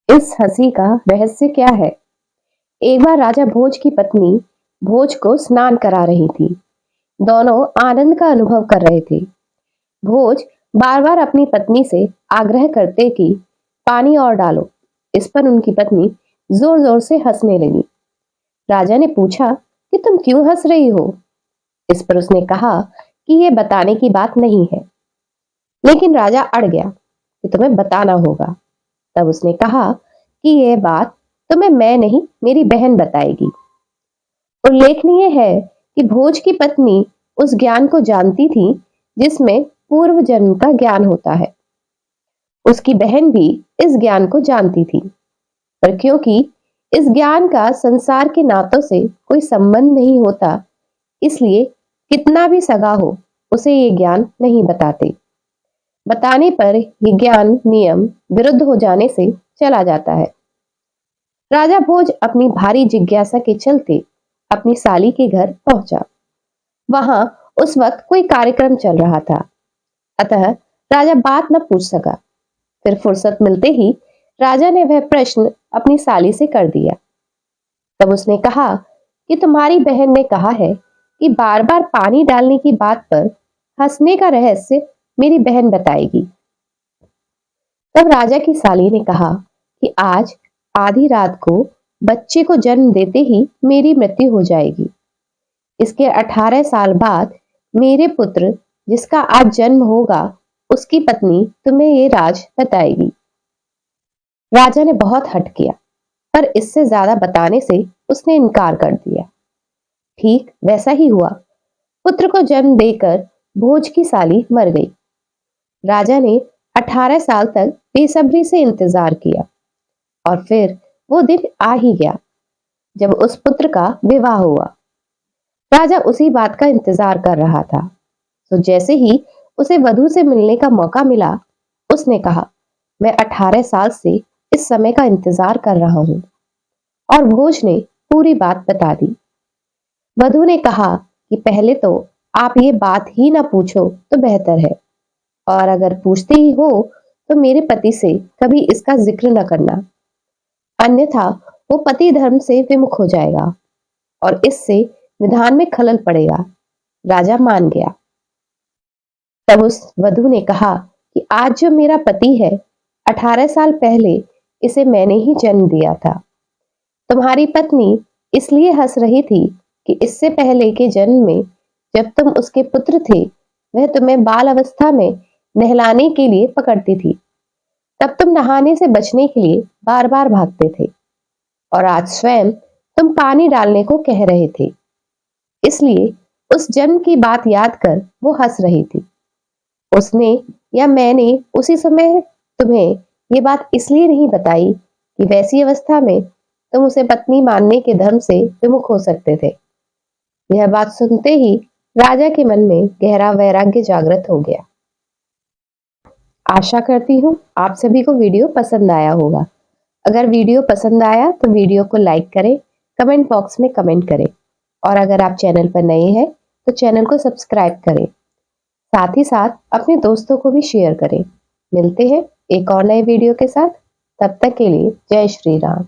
इस हंसी का रहस्य क्या है? एक बार राजा भोज की पत्नी भोज को स्नान करा रही थी। दोनों आनंद का अनुभव कर रहे थे। भोज बार बार अपनी पत्नी से आग्रह करते कि पानी और डालो। इस पर उनकी पत्नी जोर जोर से हंसने लगी। राजा ने पूछा कि तुम क्यों हंस रही हो? इस पर उसने कहा कि यह बताने की बात नहीं है। लेकिन राजा अड़ गया कि तुम्हें बताना होगा। तब उसने कहा कि यह बात तुम्हें मैं नहीं, मेरी बहन बताएगी। उल्लेखनीय है कि भोज की पत्नी उस ज्ञान को जानती थी जिसमें पूर्व जन्म का ज्ञान होता है। उसकी बहन भी इस ज्ञान को जानती थी, पर क्योंकि इस ज्ञान का संसार के नातों से कोई संबंध नहीं होता, इसलिए कितना भी सगा हो उसे ये ज्ञान नहीं बताते। बताने पर ये ज्ञान नियम विरुद्ध हो जाने से चला जाता है। राजा भोज अपनी भारी जिज्ञासा के चलते अपनी साली के घर पहुंचा। वहां उस वक्त कोई कार्यक्रम चल रहा था, अतः राजा बात न पूछ सका। फिर फुर्सत मिलते ही राजा ने वह प्रश्न अपनी साली से कर दिया। तब उसने कहा कि तुम्हारी बहन ने कहा है कि बार बार पानी डालने की बात पर हंसने का रहस्य मेरी बहन बताएगी। तब राजा की साली ने कहा कि आज आधी रात को बच्चे को जन्म देते ही मेरी मृत्यु हो जाएगी। इसके 18 साल बाद मेरे पुत्र जिसका आज जन्म होगा, उसकी पत्नी तुम्हें ये राज बताएगी। राजा ने बहुत हठ किया, पर इससे ज्यादा बताने से उसने इनकार कर दिया। ठीक वैसा ही हुआ। पुत्र को जन्म देकर भोज की साली मर गई। राजा ने 18 साल तक बेसब्री से इंतजार किया और फिर वो दिन आ ही गया जब उस पुत्र का विवाह हुआ। राजा उसी बात का इंतजार कर रहा था। तो जैसे ही उसे वधू से मिलने का मौका मिला, उसने कहा, मैं 18 साल से इस समय का इंतजार कर रहा हूं। और भोज ने पूरी बात बता दी। वधू ने कहा कि पहले तो आप ये बात ही ना पूछो तो बेहतर है, और अगर पूछते ही हो तो मेरे पति से कभी इसका जिक्र न करना, अन्यथा वो पति धर्म से विमुख हो जाएगा और इससे विधान में खलल पड़ेगा। राजा मान गया। तब उस वधू ने कहा कि आज जो मेरा पति है, 18 साल पहले इसे मैंने ही जन्म दिया था। तुम्हारी पत्नी इसलिए हंस रही थी कि इससे पहले के जन्म में जब तुम उसके पुत्र थे, वह तुम्हें बाल अवस्था में नहलाने के लिए पकड़ती थी। तब तुम नहाने से बचने के लिए बार बार भागते थे, और आज स्वयं तुम पानी डालने को कह रहे थे। इसलिए उस जन्म की बात याद कर वो हंस रही थी। उसने या मैंने उसी समय तुम्हें ये बात इसलिए नहीं बताई कि वैसी अवस्था में तुम उसे पत्नी मानने के धर्म से विमुख हो सकते थे। यह बात सुनते ही राजा के मन में गहरा वैराग्य जागृत हो गया। आशा करती हूँ आप सभी को वीडियो पसंद आया होगा। अगर वीडियो पसंद आया तो वीडियो को लाइक करें, कमेंट बॉक्स में कमेंट करें, और अगर आप चैनल पर नए हैं तो चैनल को सब्सक्राइब करें। साथ ही साथ अपने दोस्तों को भी शेयर करें। मिलते हैं एक और नए वीडियो के साथ। तब तक के लिए जय श्री राम।